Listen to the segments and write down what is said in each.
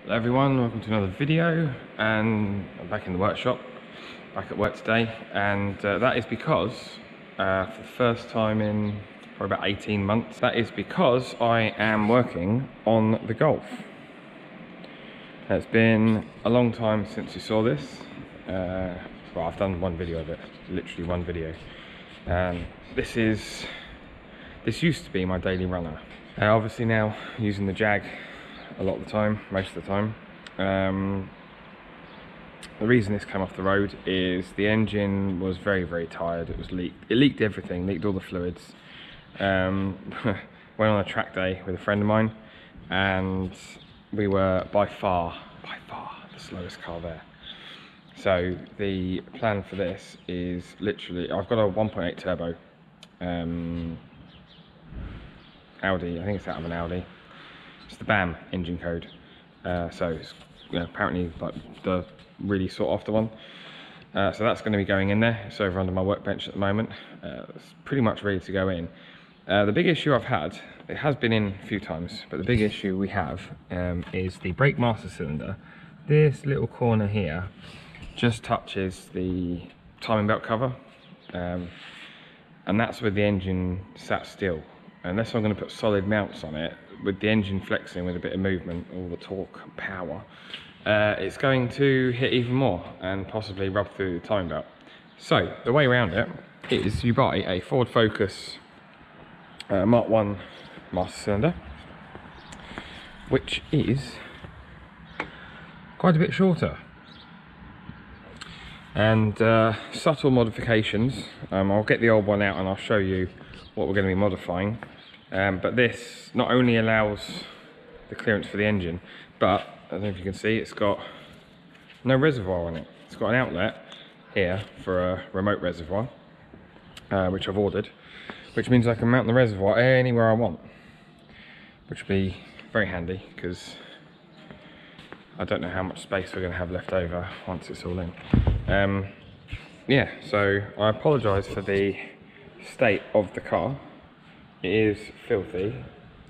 Hello everyone, welcome to another video, and I'm back in the workshop, back at work today, and that is because for the first time in probably about 18 months, that is because I am working on the Golf. It's been a long time since you saw this. Well, I've done one video of it, literally one video. This used to be my daily runner. Obviously now using the Jag a lot of the time, most of the time. The reason this came off the road is the engine was very tired. It leaked everything, leaked all the fluids. Went on a track day with a friend of mine, and we were by far the slowest car there. So the plan for this is literally, I've got a 1.8 turbo Audi. I think it's out of an Audi. It's the BAM engine code, so it's apparently like the really sought after one. So that's going to be going in there. It's over under my workbench at the moment. It's pretty much ready to go in. The big issue I've had, it has been in a few times, but the big issue we have is the brake master cylinder. This little corner here just touches the timing belt cover, and that's where the engine sat still. Unless I'm going to put solid mounts on it, with the engine flexing with a bit of movement, all the torque and power, it's going to hit even more and possibly rub through the timing belt. So the way around it is you buy a Ford Focus Mark 1 master cylinder, which is quite a bit shorter, and subtle modifications. I'll get the old one out and I'll show you what we're going to be modifying. But this not only allows the clearance for the engine, but I don't know if you can see, it's got no reservoir on it. It's got an outlet here for a remote reservoir, which I've ordered, which means I can mount the reservoir anywhere I want, which will be very handy because I don't know how much space we're going to have left over once it's all in. Yeah, so I apologise for the state of the car. It is filthy.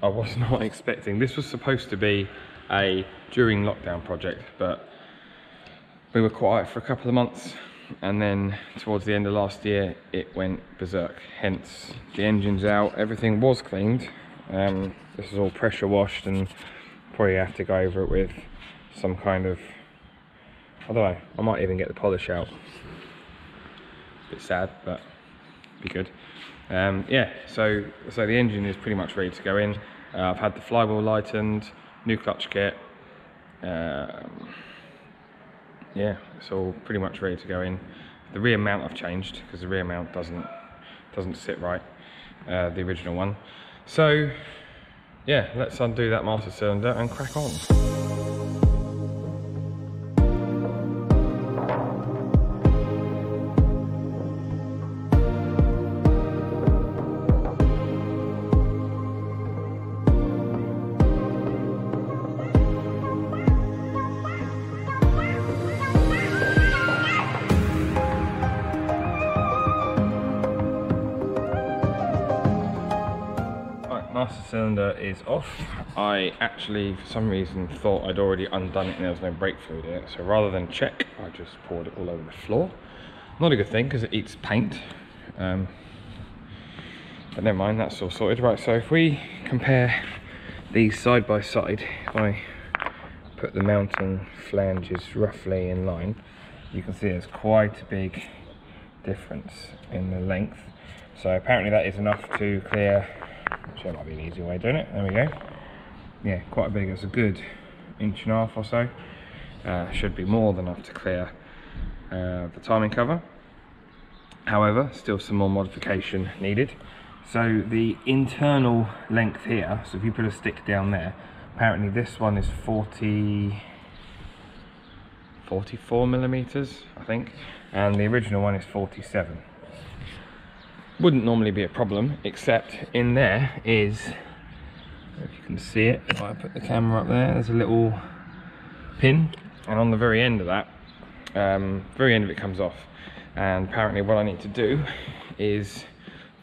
I was not expecting, this was supposed to be a during lockdown project, but we were quiet for a couple of months, and then towards the end of last year it went berserk. Hence the engine's out, everything was cleaned. This is all pressure washed, and probably have to go over it with some kind of, I don't know, I might even get the polish out. Bit sad, but be good. Yeah, so the engine is pretty much ready to go in. I've had the flywheel lightened, new clutch kit. Yeah, it's all pretty much ready to go in. The rear mount I've changed because the rear mount doesn't sit right, the original one. So yeah, let's undo that master cylinder and crack on. Master cylinder is off. I actually, for some reason, thought I'd already undone it and there was no brake fluid in it. So rather than check, I just poured it all over the floor. Not a good thing because it eats paint. But never mind, that's all sorted. Right, so if we compare these side by side, if I put the mounting flanges roughly in line, you can see there's quite a big difference in the length. So apparently that is enough to clear. Actually, that might be an easy way of doing it. There we go. Yeah, quite big. It's a good 1.5 inches or so. Should be more than enough to clear the timing cover. However, still some more modification needed. So the internal length here, so if you put a stick down there, apparently this one is 44 millimeters, I think, and the original one is 47. Wouldn't normally be a problem, except in there is, if you can see it, if I put the camera up there, there's a little pin, and on the very end of that, very end of it comes off, and apparently what I need to do is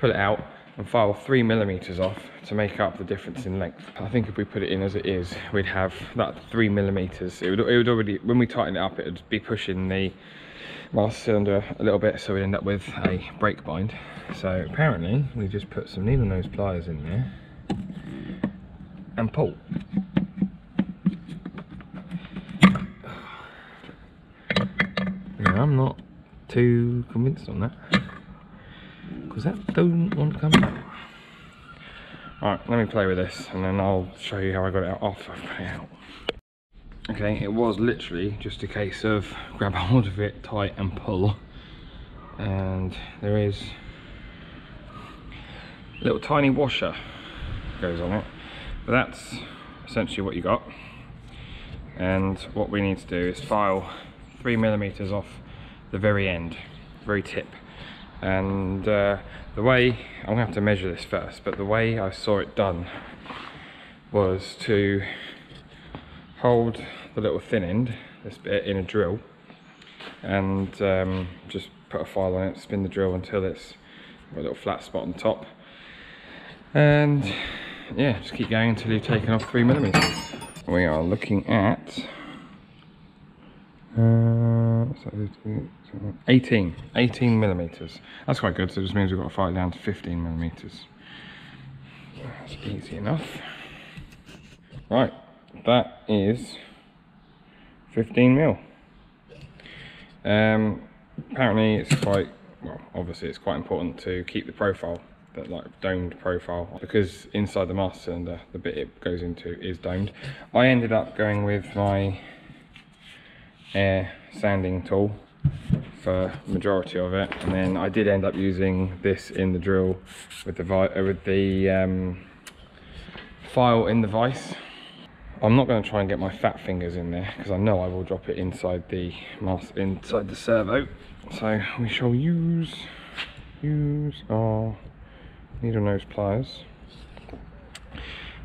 pull it out and file 3 millimeters off to make up the difference in length. I think if we put it in as it is, we'd have that 3mm. It would already, when we tighten it up, it would be pushing the master cylinder a little bit, so we end up with a brake bind. So apparently we just put some needle nose pliers in there and pull. Now, I'm not too convinced on that, because that don't want to come out. Alright, let me play with this and then I'll show you how I got it out after I've put it out. Okay, it was literally just a case of grab hold of it tight and pull, and there is a little tiny washer goes on it, but that's essentially what you got. And what we need to do is file 3mm off the very end, very tip. And the way, I'm gonna have to measure this first, but the way I saw it done was to hold the little thin end, this bit, in a drill, and just put a file on it, spin the drill until it's got a little flat spot on top, and yeah, just keep going until you've taken off 3mm. We are looking at 18mm. That's quite good, so it just means we've got to file it down to 15mm. That's easy enough. Right, that is 15mm. Apparently it's quite, well, obviously it's quite important to keep the profile, that like domed profile, because inside the master cylinder, the bit it goes into is domed. I ended up going with my air sanding tool for majority of it, and then I did end up using this in the drill with the file in the vise. I'm not going to try and get my fat fingers in there because I know I will drop it inside the servo. So we shall use our needle nose pliers.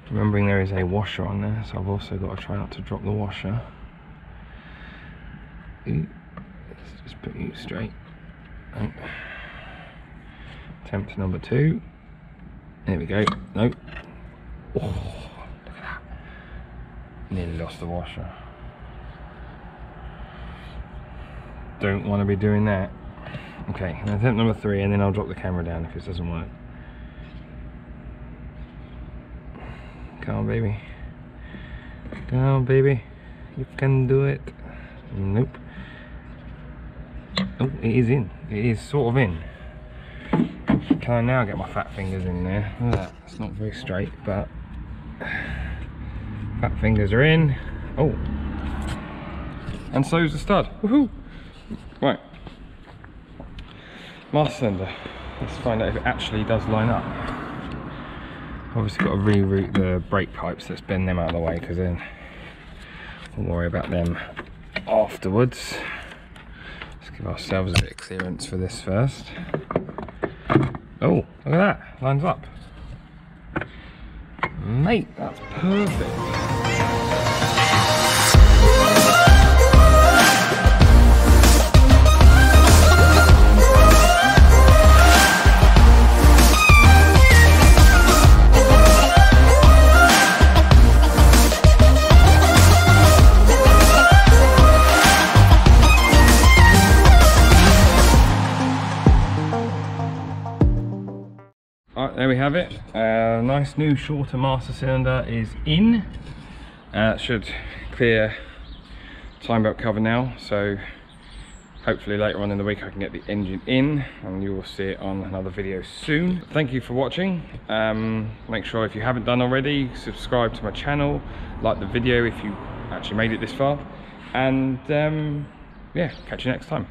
Remembering there is a washer on there, so I've also got to try not to drop the washer. Let's just put you straight. Right. Attempt number 2. There we go. Nope. Oh, look at that. Nearly lost the washer. Don't want to be doing that. Okay, and attempt number 3, and then I'll drop the camera down if this doesn't work. Come on, baby. Come on, baby. You can do it. Nope. Oh, it is in. It is sort of in. Can I now get my fat fingers in there? Look at that. It's not very straight, but fat fingers are in. Oh. And so's the stud. Woohoo! Right. Master cylinder. Let's find out if it actually does line up. Obviously got to reroute the brake pipes. Let's bend them out of the way, because then we'll worry about them afterwards. Let's give ourselves a bit of clearance for this first. Oh, look at that, lines up. Mate, that's perfect. There we have it. Nice new shorter master cylinder is in. Should clear time belt cover now, so hopefully later on in the week I can get the engine in and you will see it on another video soon. Thank you for watching. Make sure, if you haven't done already, subscribe to my channel, like the video if you actually made it this far, and yeah, catch you next time.